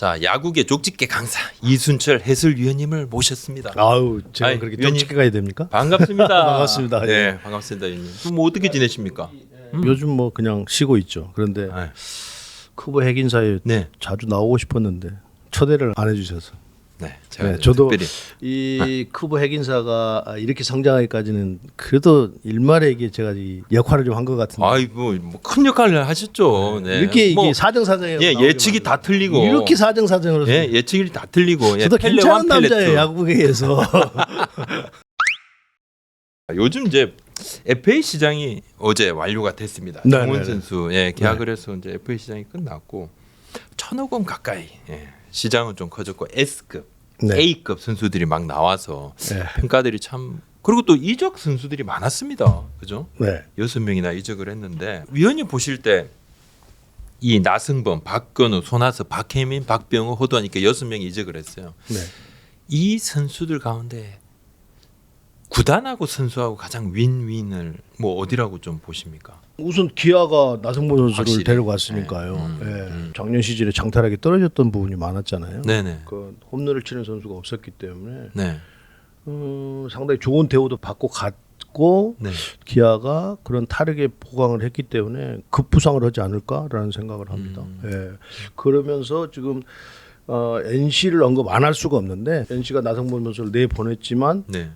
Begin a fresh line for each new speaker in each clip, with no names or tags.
자, 야구계 쪽집게 강사 이순철 해설위원님을 모셨습니다.
아우, 제가
아이,
그렇게
위원님.
쪽집게 가야 됩니까?
반갑습니다.
반갑습니다.
네, 반갑습니다, 위원님. 뭐 어떻게 지내십니까?
요즘 뭐 그냥 쉬고 있죠. 그런데
아유.
크보 핵인사에
네,
자주 나오고 싶었는데 초대를 안 해주셔서.
네, 제가
네, 저도
특별히
이 크보 핵인사가 이렇게 성장하기까지는 그래도 일말에 제가 이 역할을 좀 한 것 같은데.
아이고 큰 역할을 하셨죠. 네.
이렇게
뭐,
이게 사정사정에
예, 예측이 다 틀리고
이렇게 사정사정으로
예, 예측이 다 틀리고
저도
펠레
괜찮은
원 펠레
남자예요
투.
야구계에서.
요즘 이제 FA 시장이 어제 완료가 됐습니다.
네,
정훈
네, 네.
선수 계약을 해서 이제 FA 시장이 끝났고 1,000억 원 가까이 시장은 좀 커졌고 S급,
네.
A급 선수들이 막 나와서
네.
평가들이 참 그리고 또 이적 선수들이 많았습니다. 그죠?
네.
6명이나 이적을 했는데 위원님 보실 때 이 나승범, 박건우, 손아섭, 박혜민, 박병호, 호두환 이렇게 6명이 이적을 했어요.
네.
이 선수들 가운데 구단하고 선수하고 가장 윈윈을 뭐 어디라고 좀 보십니까?
우선 기아가 나성범 선수를
확실히.
데려갔으니까요.
네.
예. 작년 시즌에 장타력이 떨어졌던 부분이 많았잖아요.
네네.
그 홈런을 치는 선수가 없었기 때문에
네.
상당히 좋은 대우도 받고 갔고
네.
기아가 그런 타력에 보강을 했기 때문에 급부상을 하지 않을까라는 생각을 합니다. 예. 그러면서 지금 NC를 언급 안 할 수가 없는데 NC가 나성범 선수를 내보냈지만
네.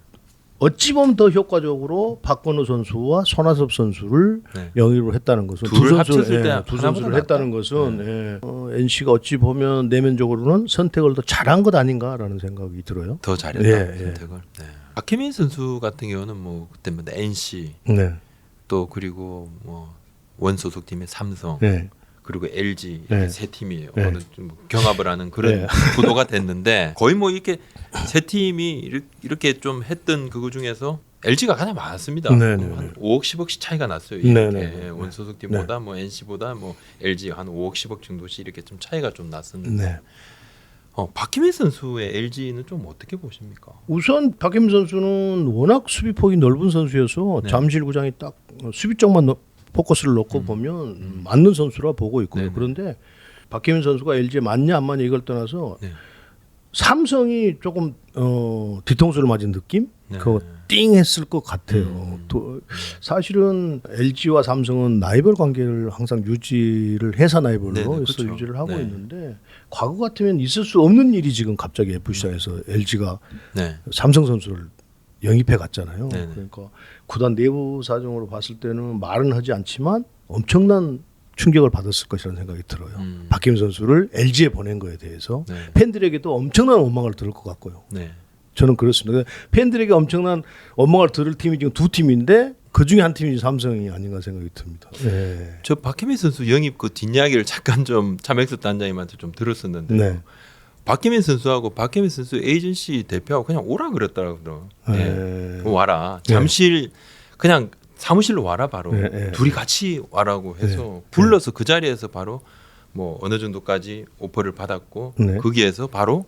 어찌 보면 더 효과적으로 박건우 선수와 손아섭 선수를
네.
영입을 했다는 것은
둘을 합쳤을 때
두
하나보다
선수를
낫다.
했다는 것은 NC가 어찌 보면 내면적으로는 선택을 더 잘한 것 아닌가라는 생각이 들어요.
더 잘했다
예,
선택을. 네. 박혜민 선수 같은 경우는 뭐 그때 뭐 NC
네,
또 그리고 뭐 원소속 팀의 삼성
네,
그리고 LG 이렇게
네.
세 팀이
네.
어느 좀 경합을 하는 그런
네.
구도가 됐는데 거의 뭐 이렇게 세 팀이 이렇게 좀 했던 그거 중에서 LG가 가장 많았습니다.
네, 네,
한
네.
5억 10억씩 차이가 났어요.
네,
이렇게
네, 네.
원소속 팀보다 뭐 NC보다 뭐 LG 한 5억 10억 정도씩 이렇게 좀 차이가 좀 났었는데
네.
박희민 선수의 LG는 좀 어떻게 보십니까?
우선 박혜민 선수는 워낙 수비폭이 넓은 선수여서
네.
잠실구장이 딱 수비 쪽만 포커스를 놓고 보면 맞는 선수라 보고 있고요.
네네.
그런데 박혜민 선수가 LG에 맞냐 안 맞냐 이걸 떠나서
네.
삼성이 조금 뒤통수를 맞은 느낌?
네.
그거 띵 했을 것 같아요. 사실은 LG와 삼성은 라이벌 관계를 항상 유지를 해서 라이벌로
네네,
해서
그렇죠.
유지를 하고
네.
있는데 과거 같으면 있을 수 없는 일이 지금 갑자기 F시장에서 LG가
네.
삼성 선수를 영입해 갔잖아요.
네네.
그러니까 구단 내부 사정으로 봤을 때는 말은 하지 않지만 엄청난 충격을 받았을 것이라는 생각이 들어요. 박혜민 선수를 LG에 보낸 거에 대해서
네.
팬들에게도 엄청난 원망을 들을 것 같고요.
네.
저는 그렇습니다. 팬들에게 엄청난 원망을 들을 팀이 지금 두 팀인데 그 중에 한 팀이 삼성이 아닌가 생각이 듭니다. 네.
저 박혜민 선수 영입 그 뒷이야기를 잠깐 좀 차명수 단장님한테 좀 들었었는데요.
네.
박혜민 선수하고 박혜민 선수 에이전시 대표하고 그냥 오라 그랬더라고요.
네.
와라. 잠실 그냥 사무실로 와라 바로.
네, 네.
둘이 같이 와라고 해서 불러서 그 자리에서 바로 뭐 어느 정도까지 오퍼를 받았고
네.
거기에서 바로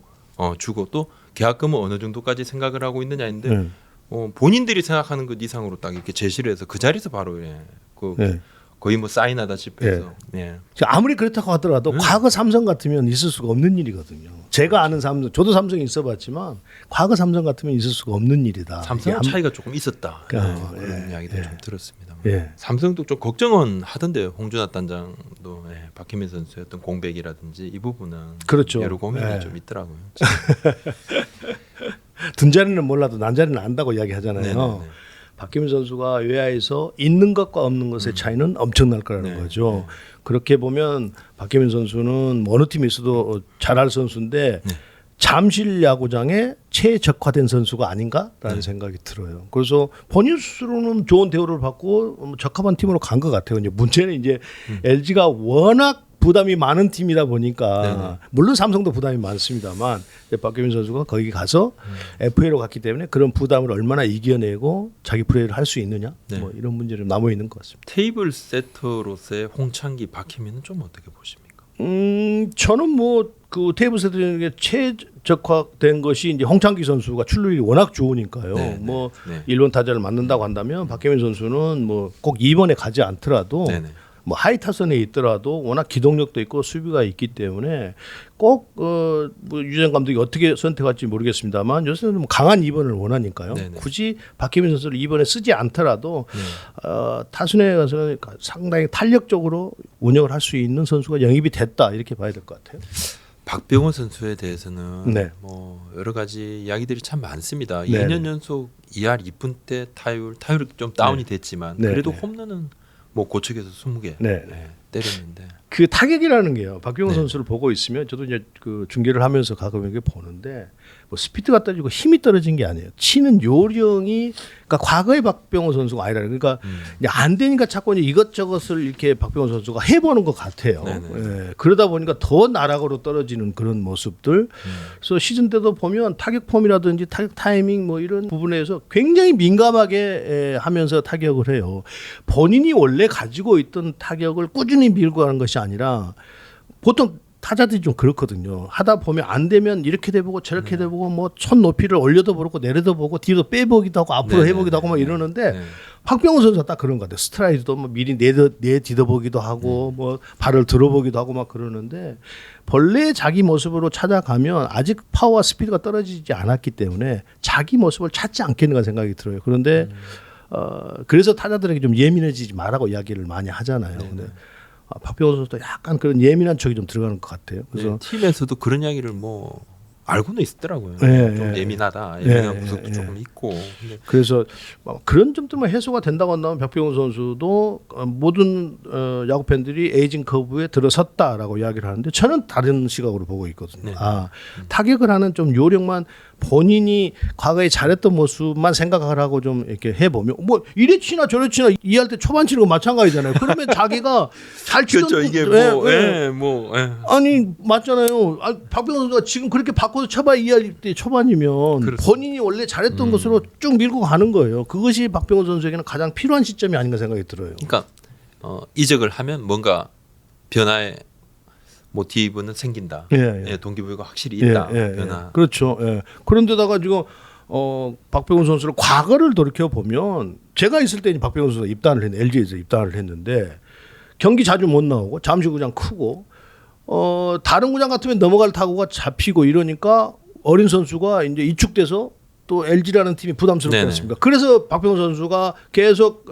주고 또 계약금은 어느 정도까지 생각을 하고 있느냐 했는데
네.
본인들이 생각하는 것 이상으로 딱 이렇게 제시를 해서 그 자리에서 바로
네.
거의 뭐 사인하다시피 해서
아무리 그렇다고 하더라도 과거 삼성 같으면 있을 수가 없는 일이거든요. 제가 아는 삼성, 저도 삼성에 있어봤지만 과거 삼성 같으면 있을 수가 없는 일이다.
삼성은
이게
차이가 조금 있었다. 그런
예,
이야기도
예.
좀 들었습니다.
예.
삼성도 좀 걱정은 하던데요. 홍준하 단장도 박혜민 선수의 어떤 공백이라든지 이 부분은
그렇죠.
여러 고민이
예.
좀 있더라고요.
든자리는 몰라도 난자리는 안다고 이야기하잖아요.
네네네.
박혜민 선수가 외야에서 있는 것과 없는 것의 차이는 엄청날 거라는
네,
거죠. 그렇게 보면 박혜민 선수는 어느 팀에 있어도 잘할 선수인데
네.
잠실 야구장에 최적화된 선수가 아닌가라는 생각이 들어요. 그래서 본인 스스로는 좋은 대우를 받고 적합한 팀으로 간 것 같아요. 이제 문제는 이제 LG가 워낙 부담이 많은 팀이다 보니까
네네.
물론 삼성도 부담이 많습니다만 박혜민 선수가 거기 가서 FA로 갔기 때문에 그런 부담을 얼마나 이겨내고 자기 플레이를 할 수 있느냐
네.
뭐 이런 문제를 남아 있는 것 같습니다.
테이블 세터로서의 홍창기 박혜민은 좀 어떻게 보십니까?
저는 뭐 그 테이블 세트에 최적화된 것이 이제 홍창기 선수가 출루율이 워낙 좋으니까요.
네,
뭐
네.
1번 타자를 맡는다고 한다면 박혜민 선수는 뭐 꼭 2번에 가지 않더라도
네네.
뭐 하이 타선에 있더라도 워낙 기동력도 있고 수비가 있기 때문에 꼭 뭐 유정 감독이 어떻게 선택할지 모르겠습니다만 요새는 뭐 강한 2번을 원하니까요.
네네.
굳이 박혜민 선수를 2번에 쓰지 않더라도 타순에 가서는 상당히 탄력적으로 운영을 할 수 있는 선수가 영입이 됐다 이렇게 봐야 될 것 같아요.
박병호 선수에 대해서는
네.
뭐 여러 가지 이야기들이 참 많습니다.
네.
2년 연속 2할 2푼대 타율이 좀 다운이 됐지만
네.
그래도
네.
홈런은 뭐 고척에서 20개
네.
때렸는데
그 타격이라는 게요. 박병호
네.
선수를 보고 있으면 저도 이제 그 중계를 하면서 가끔 이렇게 보는데 뭐 스피드가 떨어지고 힘이 떨어진 게 아니에요. 치는 요령이 그러니까 과거의 박병호 선수가 아니라 그러니까 이제 안 되니까 자꾸 이제 이것저것을 이렇게 박병호 선수가 해보는 것 같아요. 예, 그러다 보니까 더 나락으로 떨어지는 그런 모습들. 그래서 시즌 때도 보면 타격 폼이라든지 타격 타이밍 뭐 이런 부분에서 굉장히 민감하게 하면서 타격을 해요. 본인이 원래 가지고 있던 타격을 꾸준히 밀고 가는 것이 아니라 보통 타자들이 좀 그렇거든요. 하다 보면 안 되면 이렇게 돼보고 저렇게 돼보고 뭐 손 높이를 올려도 보고 내려도 보고 뒤로 빼보기도 하고 앞으로 해보기도 하고 막 이러는데 박병호 선수가 딱 그런 것 같아요. 스트라이드도 뭐 미리 내딛어보기도 하고 뭐 발을 들어보기도 하고 막 그러는데 본래 자기 모습으로 찾아가면 아직 파워와 스피드가 떨어지지 않았기 때문에 자기 모습을 찾지 않겠는가 생각이 들어요. 그런데 그래서 타자들에게 좀 예민해지지 말라고 이야기를 많이 하잖아요. 근데 박병호 선수도 약간 그런 예민한 척이 좀 들어가는 것 같아요. 그래서
팀에서도 그런 이야기를 뭐 알고는 있더라고요.
네,
좀
네.
예민하다,
네,
예민한
네,
모습도
네.
조금 있고. 근데
그래서 그런 점들만 해소가 된다고 한다면 박병호 선수도 모든 야구 팬들이 에이징 커브에 들어섰다라고 이야기를 하는데 저는 다른 시각으로 보고 있거든요.
네.
타격을 하는 좀 요령만 본인이 과거에 잘했던 모습만 생각을 하고 좀 이렇게 해보면 뭐 이래 치나 저래 치나 이해할 때 초반 치는 거 마찬가지잖아요. 그러면 자기가 잘 치던
그렇죠. 이게
아니 맞잖아요. 박병호 선수가 지금 그렇게 바꿔서 쳐봐 2할 때 초반이면
그렇습니다.
본인이 원래 잘했던 것으로 쭉 밀고 가는 거예요. 그것이 박병호 선수에게는 가장 필요한 시점이 아닌가 생각이 들어요.
그러니까 이적을 하면 뭔가 변화의 모티브는 생긴다.
예.
동기부여가 확실히 있다. 변화.
그렇죠. 예. 그런데다가 지금 박병호 선수를 과거를 돌이켜 보면 제가 있을 때 박병호 선수가 입단을 했는데 LG에서 입단을 했는데 경기 자주 못 나오고 잠실구장 크고 다른 구장 같으면 넘어갈 타구가 잡히고 이러니까 어린 선수가 이제 이축돼서 또 LG라는 팀이 부담스럽지 않습니까? 그래서 박병호 선수가 계속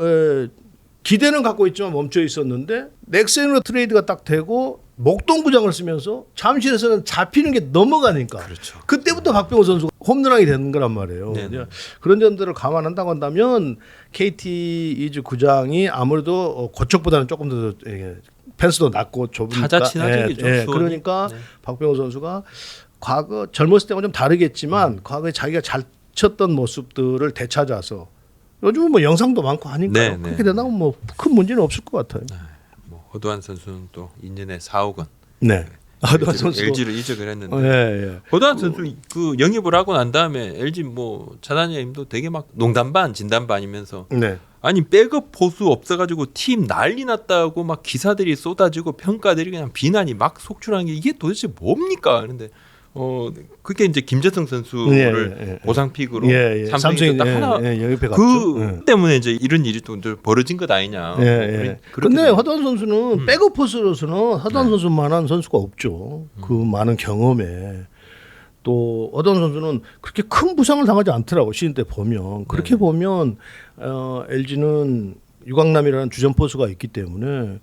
기대는 갖고 있지만 멈춰 있었는데 넥센으로 트레이드가 딱 되고 목동구장을 쓰면서 잠실에서는 잡히는 게 넘어가니까
그렇죠.
그때부터 박병호 선수가 홈런왕이 되는 거란 말이에요.
네네.
그런 점들을 감안한다고 한다면 KT 이주 구장이 아무래도 고척보다는 조금 더 펜스도 낮고 좁으니까
타자 친화적이죠. 수원이.
그러니까 박병호 선수가 과거 젊었을 때와 좀 다르겠지만 과거에 자기가 잘 쳤던 모습들을 되찾아서 요즘은 뭐 영상도 많고 하니까
네,
그렇게
네.
된다면 뭐 큰 문제는 없을 것 같아요.
뭐 허두한 선수는 또 2년에 4억 원.
네. 허두한 선수도
LG로 이적을 했는데.
예.
허두한 선수 그 영입을 하고 난 다음에 LG 뭐 차단위임도 되게 막 농담 반 진담 반이면서
네.
아니 백업 포수 없어가지고 팀 난리 났다고 막 기사들이 쏟아지고 평가들이 그냥 비난이 막 속출하는 게 이게 도대체 뭡니까? 그런데 그게 이제 김재성 선수를 보상픽으로 삼성이 딱 하나
영입해 갔죠.
그 때문에 이제 이런 일이 또 벌어진 것 아니냐.
그런데 허두한 선수는 백업 포수로서는 허두한 선수만한 선수가 없죠. 그 많은 경험에 또 허두한 선수는 그렇게 큰 부상을 당하지 않더라고 시즌 때 보면 그렇게 보면 LG는 유강남이라는 주전 포수가 있기 때문에.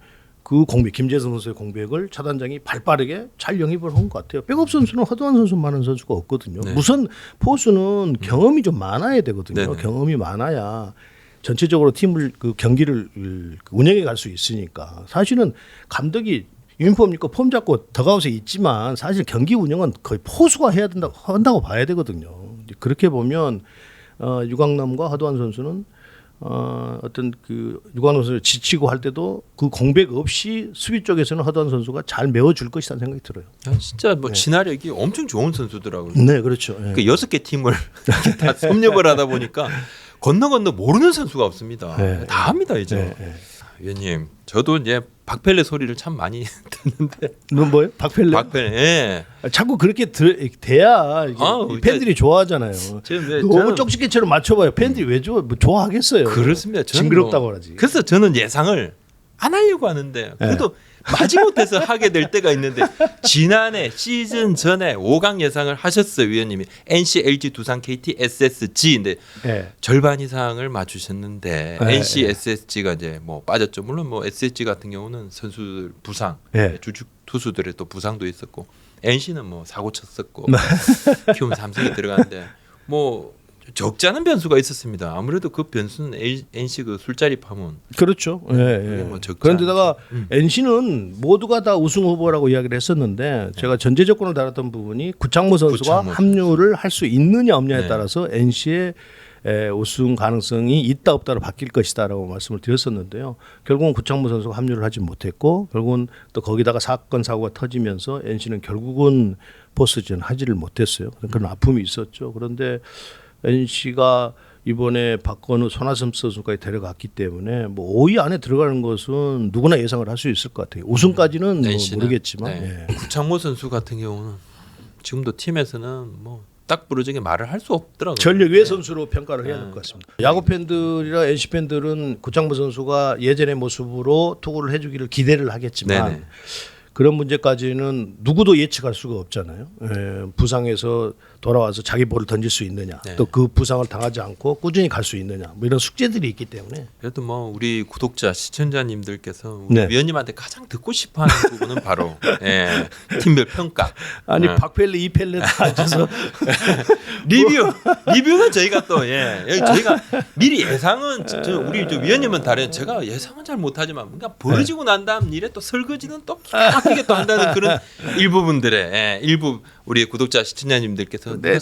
그 공백 김재성 선수의 공백을 차단장이 발빠르게 잘 영입을 한 것 같아요. 백업 선수는 허두한 선수만한 선수가 없거든요.
네.
우선 포수는 경험이 좀 많아야 되거든요.
네네.
경험이 많아야 전체적으로 팀을 그 경기를 운영해 갈 수 있으니까 사실은 감독이 유니폼 입고 폼 잡고 더가웃에 있지만 사실 경기 운영은 거의 포수가 한다고 봐야 되거든요. 그렇게 보면 유강남과 허두한 선수는 어떤 그 유관호 선수를 지치고 할 때도 그 공백 없이 수비 쪽에서는 허두한 선수가 잘 메워줄 것이라는 생각이 들어요.
진짜 뭐 진화력이 엄청 좋은 선수더라고요.
네, 그렇죠.
그 6개 팀을 다 섭렵을 하다 보니까 건너 모르는 선수가 없습니다. 다 합니다 이제. 위원님, 저도 이제 박펠레 소리를 참 많이 듣는데.
넌 뭐예요? 박펠레?
박펠레.
자꾸 그렇게 돼야 이게 팬들이 좋아하잖아요. 너무 쪽집게처럼 맞춰봐요. 팬들이 왜 좋아하겠어요?
그렇습니다.
징그럽다고 하지.
그래서 저는 예상을 안 하려고 하는데 그래도 마지못해서 하게 될 때가 있는데 지난해 시즌 전에 5강 예상을 하셨어요 위원님이 NC, LG, 두산, KT, SSG인데 절반 이상을 맞추셨는데 NC, SSG가 이제 뭐 빠졌죠. 물론 뭐 SSG 같은 경우는 선수 부상, 주축 투수들의 또 부상도 있었고 NC는 뭐 사고 쳤었고 키움 삼성이 들어가는데 뭐 적지 않은 변수가 있었습니다. 아무래도 그 변수는 NC 그 술자리 파문.
그렇죠.
뭐
그런데다가 NC는 모두가 다 우승 후보라고 이야기를 했었는데 제가 전제 조건을 달았던 부분이 구창모 선수가 합류를 할 수 있느냐 없냐에 따라서 NC의 우승 가능성이 있다 없다로 바뀔 것이다라고 말씀을 드렸었는데요. 결국은 구창모 선수가 합류를 하지 못했고 결국은 또 거기다가 사건 사고가 터지면서 NC는 결국은 포스트전 하지를 못했어요. 그런 아픔이 있었죠. 그런데 NC가 이번에 박건우, 손아섭 선수까지 데려갔기 때문에 뭐 5위 안에 들어가는 것은 누구나 예상을 할 수 있을 것 같아요. 우승까지는 뭐 모르겠지만
구창모 선수 같은 경우는 지금도 팀에서는 뭐 딱 부러지게 말을 할 수 없더라고요.
전력 외 선수로 평가를 해야 될 것 같습니다. 야구 팬들이나 NC 팬들은 구창모 선수가 예전의 모습으로 투구를 해주기를 기대를 하겠지만 그런 문제까지는 누구도 예측할 수가 없잖아요. 부상에서 돌아와서 자기 볼을 던질 수 있느냐, 또 그 부상을 당하지 않고 꾸준히 갈 수 있느냐, 뭐 이런 숙제들이 있기 때문에.
그래도 뭐 우리 구독자, 시청자님들께서 우리 위원님한테 가장 듣고 싶어하는 부분은 바로 팀별 평가.
아니 박펠레, 이펠레 다 앉아서
리뷰는 저희가 또 저희가 미리 예상은 우리 위원님은 다른 제가 예상은 잘 못하지만 뭔가 벌어지고 난 다음 일에 또 설거지는 또 기게 또 한다는 그런 일부분들의 일부 우리 구독자 시청자님들께서 네가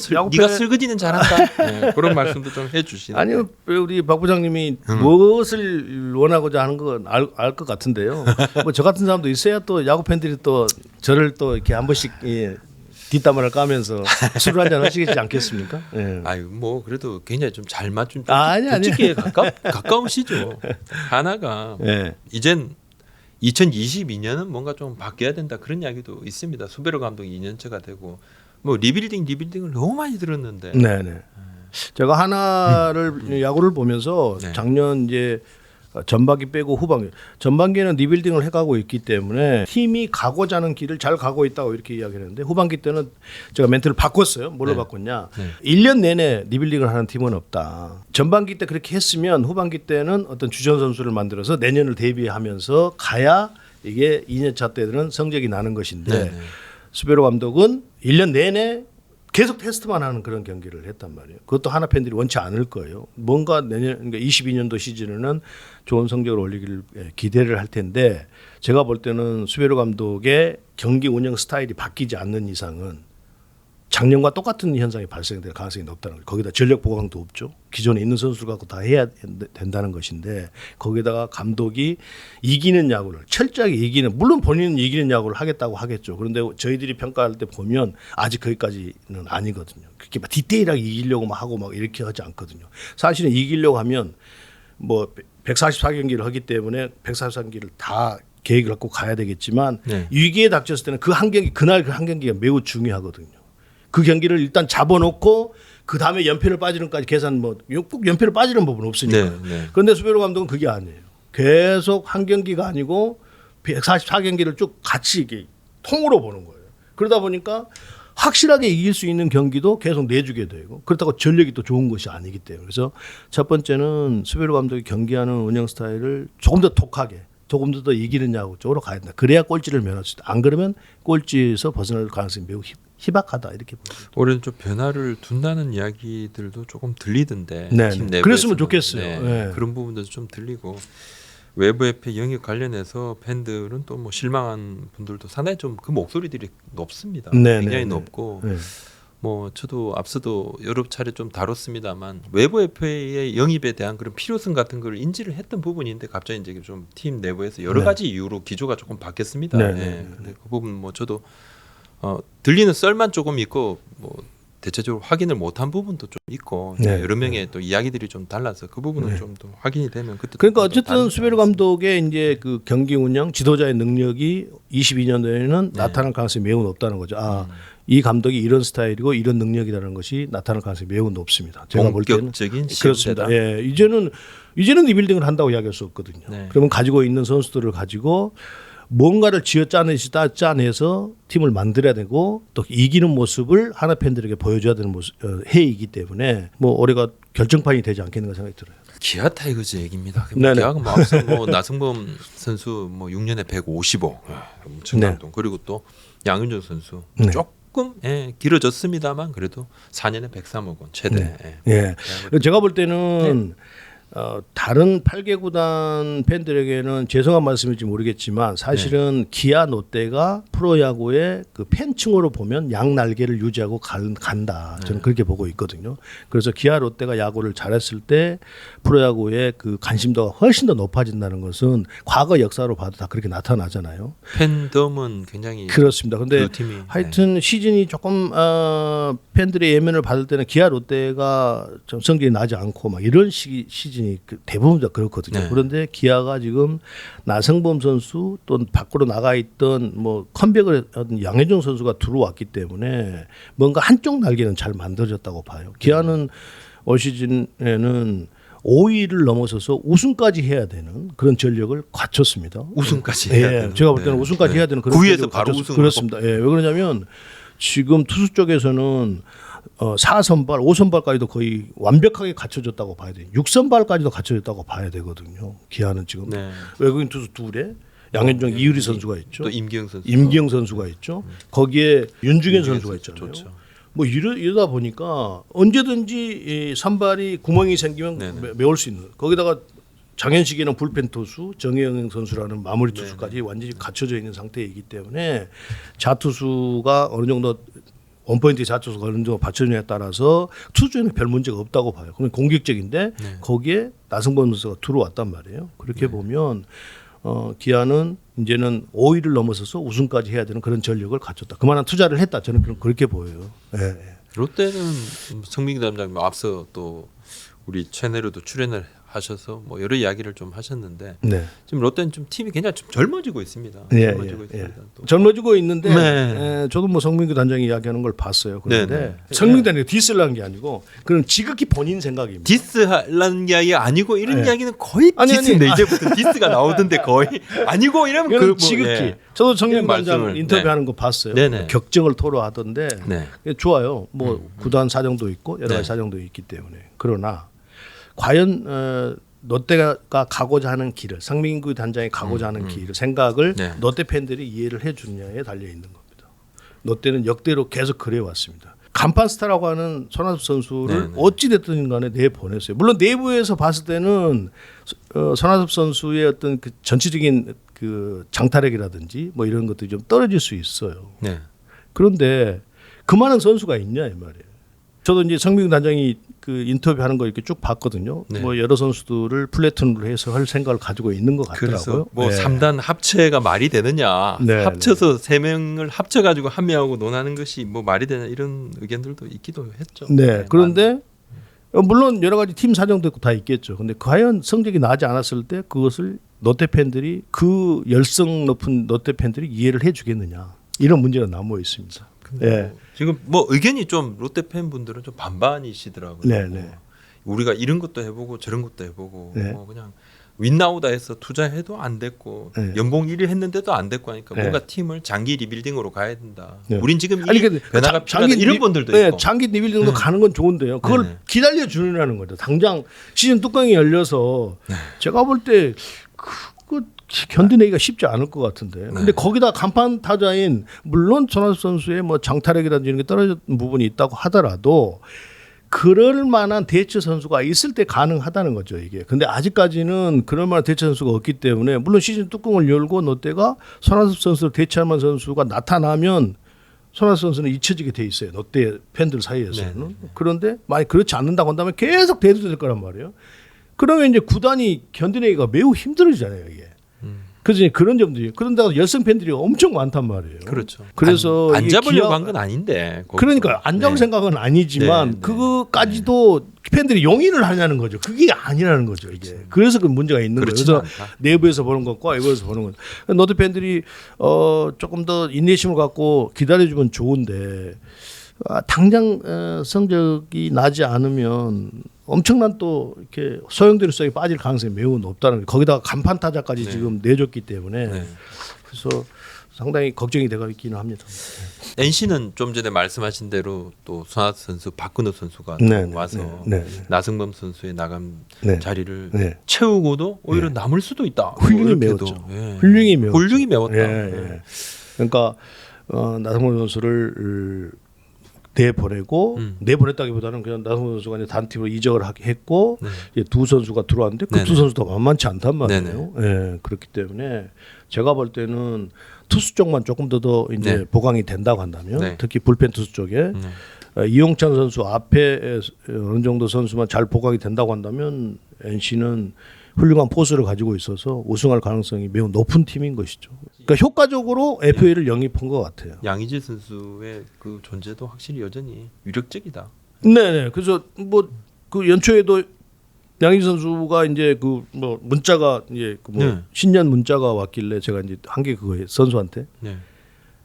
설거지는 잘한다 그런 말씀도 좀 해주시는.
아니요 우리 박 부장님이 무엇을 원하고자 하는 건 알 것 같은데요. 뭐 저 같은 사람도 있어야 또 야구 팬들이 또 저를 또 이렇게 한 번씩 뒷담화를 까면서 술을 한잔 하시겠지 않겠습니까?
아유 뭐 그래도 굉장히 좀 잘 맞춘
솔직히
가까우시죠. 하나가 이젠 2022년은 뭔가 좀 바뀌어야 된다 그런 이야기도 있습니다. 수베로 감독이 2년째가 되고 뭐 리빌딩을 너무 많이 들었는데.
제가 하나를 야구를 보면서 작년 이제 전반기 빼고 후반기 전반기에는 리빌딩을 해가고 있기 때문에 팀이 가고자 하는 길을 잘 가고 있다고 이렇게 이야기했는데 후반기 때는 제가 멘트를 바꿨어요. 뭘로 바꿨냐 1년 내내 리빌딩을 하는 팀은 없다. 전반기 때 그렇게 했으면 후반기 때는 어떤 주전 선수를 만들어서 내년을 대비하면서 가야 이게 2년차 때는 성적이 나는 것인데 수베로 감독은 1년 내내 계속 테스트만 하는 그런 경기를 했단 말이에요. 그것도 하나 팬들이 원치 않을 거예요. 뭔가 내년 그러니까 22년도 시즌에는 좋은 성적을 올리기를 기대를 할 텐데 제가 볼 때는 수베로 감독의 경기 운영 스타일이 바뀌지 않는 이상은 작년과 똑같은 현상이 발생될 가능성이 높다는 거예요. 거기다 전력 보강도 없죠. 기존에 있는 선수를 갖고 다 해야 된다는 것인데 거기다가 감독이 이기는 야구를 철저하게 이기는 물론 본인은 이기는 야구를 하겠다고 하겠죠. 그런데 저희들이 평가할 때 보면 아직 거기까지는 아니거든요. 그렇게 막 디테일하게 이기려고 막 하고 막 이렇게 하지 않거든요. 사실은 이기려고 하면 뭐 144경기를 하기 때문에 144경기를 다 계획을 갖고 가야 되겠지만 위기에 닥쳤을 때는 그 한 경기 그날 그 한 경기가 매우 중요하거든요. 그 경기를 일단 잡아놓고 그 다음에 연패를 빠지는까지 계산 꼭 연패를 빠지는 법은 없으니까. 그런데 수베로 감독은 그게 아니에요. 계속 한 경기가 아니고 144경기를 쭉 같이 이렇게 통으로 보는 거예요. 그러다 보니까 확실하게 이길 수 있는 경기도 계속 내주게 되고 그렇다고 전력이 또 좋은 것이 아니기 때문에 그래서 첫 번째는 수베로 감독이 경기하는 운영 스타일을 조금 더 독하게 조금 더 이기는 야구 쪽으로 가야 된다. 그래야 꼴찌를 면할 수 있다. 안 그러면 꼴찌에서 벗어날 가능성이 매우 희박하다 이렇게 봅니다.
올해는 좀 변화를 둔다는 이야기들도 조금 들리던데 팀 내부에서는.
그랬으면 좋겠어요.
그런 부분도 좀 들리고 외부 협회 영입 관련해서 팬들은 또 뭐 실망한 분들도 상당히 좀 그 목소리들이 높습니다. 굉장히 높고 뭐 저도 앞서도 여러 차례 좀 다뤘습니다만 외부 협회의 영입에 대한 그런 필요성 같은 걸 인지를 했던 부분인데 갑자기 이제 좀 팀 내부에서 여러 가지 이유로 기조가 조금 바뀌었습니다. 근데 그 부분 뭐 저도 들리는 썰만 조금 있고 뭐 대체적으로 확인을 못한 부분도 좀 있고 여러 명의 또 이야기들이 좀 달라서 그 부분은 좀 더 확인이 되면 그때
그러니까 어쨌든 수베로 감독의 이제 그 경기 운영 지도자의 능력이 22년도에는 나타날 가능성이 매우 높다는 거죠. 이 감독이 이런 스타일이고 이런 능력이라는 것이 나타날 가능성이 매우 높습니다. 제가 볼 때는
본격적인
그렇습니다. 이제는 이제는 리빌딩을 한다고 이야기할 수 없거든요.
네.
그러면 가지고 있는 선수들을 가지고 뭔가를 짜내서 팀을 만들어야 되고 또 이기는 모습을 하나 팬들에게 보여줘야 되는 해이기 때문에 뭐 올해가 결정판이 되지 않겠는가 생각이 들어요.
기아 타이거즈 얘기입니다.
네네.
기아가 뭐 앞서 뭐 나성범 선수 뭐 6년에 155 엄청난 돈 그리고 또 양윤종 선수
네.
조금 길어졌습니다만 그래도 4년에 103억 원 최대.
예. 제가 볼 때는 다른 8개 구단 팬들에게는 죄송한 말씀일지 모르겠지만 사실은 기아 롯데가 프로야구의 그 팬층으로 보면 양날개를 유지하고 간다. 저는 그렇게 보고 있거든요. 그래서 기아 롯데가 야구를 잘했을 때 프로야구의 그 관심도가 훨씬 더 높아진다는 것은 과거 역사로 봐도 다 그렇게 나타나잖아요.
팬덤은 굉장히
그렇습니다. 근데
두 팀이
하여튼 시즌이 조금 팬들의 예면을 받을 때는 기아 롯데가 좀 성적이 나지 않고 막 이런 시즌이 대부분 다 그렇거든요.
네.
그런데 기아가 지금 나성범 선수 또 밖으로 나가 있던 뭐 컴백을 하던 양현종 선수가 들어왔기 때문에 뭔가 한쪽 날개는 잘 만들어졌다고 봐요. 기아는 올 시즌에는 5위를 넘어서서 우승까지 해야 되는 그런 전력을 갖췄습니다.
우승까지 해야 되는.
제가 볼 때는 우승까지 해야 되는 그런
9위에서
전력을
바로
갖췄어요.
우승을
그렇습니다. 왜 그러냐면 지금 투수 쪽에서는 4선발, 5선발까지도 거의 완벽하게 갖춰졌다고 봐야 돼요. 6선발까지도 갖춰졌다고 봐야 되거든요. 기아는 지금
네.
외국인 투수 둘에 양현종, 이유리 선수가 있죠.
또 임기영 선수.
임기영 선수가 있죠. 거기에 윤중현 선수가
선수
있잖아요.
좋죠.
뭐 이러다 보니까 언제든지 이 선발이 구멍이 생기면
네네.
메울 수 있는. 거기다가 장현식이는 불펜 투수, 정혜영 선수라는 마무리 투수까지 완전히 갖춰져 있는 상태이기 때문에 자투수가 어느 정도 원포인트 자투수가 어느 정도 받쳐주냐에 따라서 투수에는 별 문제가 없다고 봐요. 그러면 공격적인데 거기에 나성범 선수가 들어왔단 말이에요. 그렇게 보면 기아는 이제는 5위를 넘어서서 우승까지 해야 되는 그런 전력을 갖췄다. 그만한 투자를 했다. 저는 그렇게 보여요. 예.
롯데는 성민기 담장님 앞서 또 우리 채널에도 출연을 하셔서 뭐 여러 이야기를 좀 하셨는데
네.
지금 롯데는 좀 팀이 굉장히 좀 젊어지고 있습니다.
예,
젊어지고
예,
있습니다.
예.
또.
젊어지고 있는데
네.
저도 뭐 성민규 단장이 이야기하는 걸 봤어요. 그런데
네, 네.
성민규 단장이 디스라는 게 아니고 그건 지극히 본인 생각입니다.
디스하라는 이야기 아니고 이런
네.
이야기는 거의
아니,
디스인데
아니.
이제부터 디스가 나오던데 거의 아니고 이러면
그건
뭐,
지극히
예.
저도 성민규
그런
단장
말씀을,
인터뷰하는 거 봤어요.
네네.
격정을 토로하던데
네.
좋아요. 뭐 구단 사정도 있고 여러 가지
네.
사정도 있기 때문에 그러나 과연 롯데가 가고자 하는 길을 성민규 단장이 가고자 하는 길을 생각을
네.
롯데 팬들이 이해를 해주느냐에 달려 있는 겁니다. 롯데는 역대로 계속 그래 왔습니다. 간판 스타라고 하는 손아섭 선수를
네네.
어찌 됐든 간에 내보냈어요. 물론 내부에서 봤을 때는 손아섭 선수의 어떤 그 전체적인 그 장타력이라든지 뭐 이런 것들이 좀 떨어질 수 있어요.
네.
그런데 그만한 선수가 있냐 이 말이에요. 저도 이제 성민규 단장이 그 인터뷰하는 거 이렇게 쭉 봤거든요.
네.
뭐 여러 선수들을 플래톤으로 해서 할 생각을 가지고 있는 것 같더라고요.
그래서 뭐
네.
3단 합체가 말이 되느냐
네,
합쳐서 세 명을 합쳐가지고 한 명하고 논하는 것이 뭐 말이 되냐 이런 의견들도 있기도 했죠.
네. 그런데 물론 여러 가지 팀 사정도 있고 다 있겠죠. 근데 과연 성적이 나지 않았을 때 그것을 롯데 팬들이 그 열성 높은 롯데 팬들이 이해를 해주겠느냐 이런 문제가 남아 있습니다. 네.
지금 뭐 의견이 좀 롯데 팬분들은 좀 반반이시더라고요.
네, 네.
우리가 이런 것도 해보고 저런 것도 해보고
네.
뭐 그냥 윈나우다 해서 투자해도 안 됐고
네.
연봉 1위 했는데도 안 됐고 하니까
네.
뭔가 팀을 장기 리빌딩으로 가야 된다.
네.
우린 지금
아니,
이
근데
변화가
장기
필요하다. 이런
리-
분들도
네,
있고.
장기 리빌딩도
네.
가는 건 좋은데요. 그걸
네네.
기다려 주느라는 거죠. 당장 시즌 뚜껑이 열려서
네.
제가 볼 때 그거 견디내기가 쉽지 않을 것 같은데. 근데
네.
거기다 간판 타자인 물론 전화수 선수의 뭐 장타력이라든지 이런 게 떨어졌던 부분이 있다고 하더라도 그럴 만한 대체 선수가 있을 때 가능하다는 거죠, 이게. 근데 아직까지는 그럴 만한 대체 선수가 없기 때문에 물론 시즌 뚜껑을 열고 롯데가 손아섭 선수를 대체할 만한 선수가 나타나면 손아섭 선수는 잊혀지게 돼 있어요. 롯데 팬들 사이에서는.
네, 네,
그런데 만약 그렇지 않는다고 한다면 계속 대두될 거란 말이에요. 그러면 이제 구단이 견디내기가 매우 힘들어지잖아요, 이게. 그래서 이제 그런 점들이 그런다고 열성 팬들이 엄청 많단 말이에요.
그렇죠.
그래서
안
이게
잡으려고 한 건 아닌데. 거기서.
그러니까 안 잡을
네.
생각은 아니지만
네, 네.
그거까지도 팬들이 용인을 하냐는 거죠. 그게 아니라는 거죠, 이게. 그래서 그 문제가 있는 거예요.
그렇지는
그래서
않다.
내부에서 보는 것과 외부에서 보는 것. 롯데 팬들이 조금 더 인내심을 갖고 기다려주면 좋은데 당장 성적이 나지 않으면 엄청난 또 이렇게 소용돌이성이 빠질 가능성이 매우 높다는 거기다가 간판 타자까지
네.
지금 내줬기 때문에
네.
그래서 상당히 걱정이 되고 있기는 합니다.
NC는 좀 전에 말씀하신 대로 또 손아섭 선수, 박근호 선수가
네,
또 와서
네, 네.
나승범 선수의 나감
네.
자리를
네.
채우고도 오히려 남을 수도 있다.
훌륭히
이렇게도.
메웠죠.
예.
훌륭히 메웠죠.
훌륭히 메웠다.
예, 예. 그러니까 나성범 선수를 내보내고 내보냈다기보다는 그냥 나성범 선수가 이제 단팀으로 이적을 했고
네.
이제 두 선수가 들어왔는데 그
네네.
두 선수도 만만치 않단 말이에요. 예, 그렇기 때문에 제가 볼 때는 투수 쪽만 조금 더 이제
네.
보강이 된다고 한다면
네.
특히 불펜 투수 쪽에 이용찬 선수 앞에 어느 정도 선수만 잘 보강이 된다고 한다면 NC는 훌륭한 포수를 가지고 있어서 우승할 가능성이 매우 높은 팀인 것이죠. 그러니까 효과적으로 FA를 영입한 것 같아요.
양의지 선수의 그 존재도 확실히 여전히 위력적이다.
네. 그래서 뭐 그 연초에도 양희지 선수가 이제 그 뭐 문자가 이제 그 뭐
네.
신년 문자가 왔길래 제가 이제 한 게 그거예요. 선수한테
네.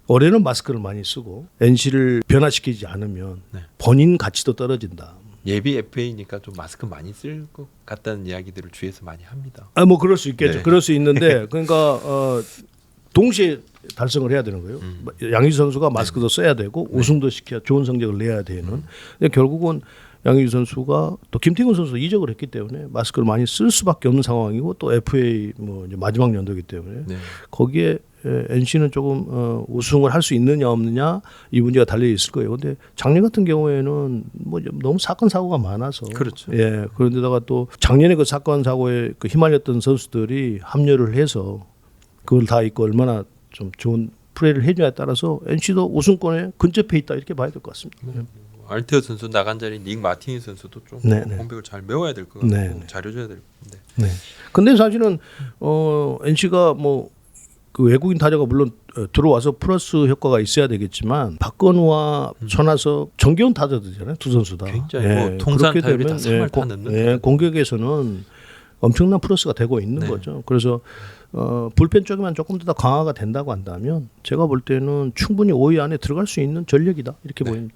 올해는 마스크를 많이 쓰고 NC를 변화시키지 않으면
네.
본인 가치도 떨어진다.
예비 FA니까 좀 마스크 많이 쓸 것 같다는 이야기들을 주위에서 많이 합니다.
아 뭐 그럴 수 있겠죠.
네.
그럴 수 있는데 그러니까 동시에 달성을 해야 되는 거예요. 양희지 선수가 마스크도 써야 되고 우승도 시켜야 좋은 성적을 내야 되는. 근데 결국은 양희지 선수가 또 김태균 선수도 이적을 했기 때문에 마스크를 많이 쓸 수밖에 없는 상황이고 또 FA 뭐 이제 마지막 연도이기 때문에
네.
거기에 NC는 조금 우승을 할 수 있느냐 없느냐 이 문제가 달려 있을 거예요. 근데 작년 같은 경우에는 뭐 너무 사건 사고가 많아서
그렇죠.
예. 그런데다가 또 작년에 그 사건 사고에 그 휘말렸던 선수들이 합류를 해서 그걸 다 있고 얼마나 좀 좋은 플레이를 해줘야 따라서 NC도 우승권에 근접해 있다 이렇게 봐야 될 것 같습니다.
알테어 선수 나간 자리 닉 마티니 선수도 좀
네, 네.
공백을 잘 메워야 될 것 같고
네, 네.
잘해줘야 될 텐데.
네. 근데 사실은 NC가 뭐 그 외국인 타자가 물론 들어와서 플러스 효과가 있어야 되겠지만 박건우와 천하섭 정겨운 타자들이잖아요. 두 선수 다.
굉장히 뭐 통산
그렇게
타율이
되면
다 3할 다 넣는
예, 공격에서는 엄청난 플러스가 되고 있는
네.
거죠. 그래서 불펜 쪽에만 조금 더 강화가 된다고 한다면 제가 볼 때는 충분히 5위 안에 들어갈 수 있는 전력이다 이렇게 보입니다.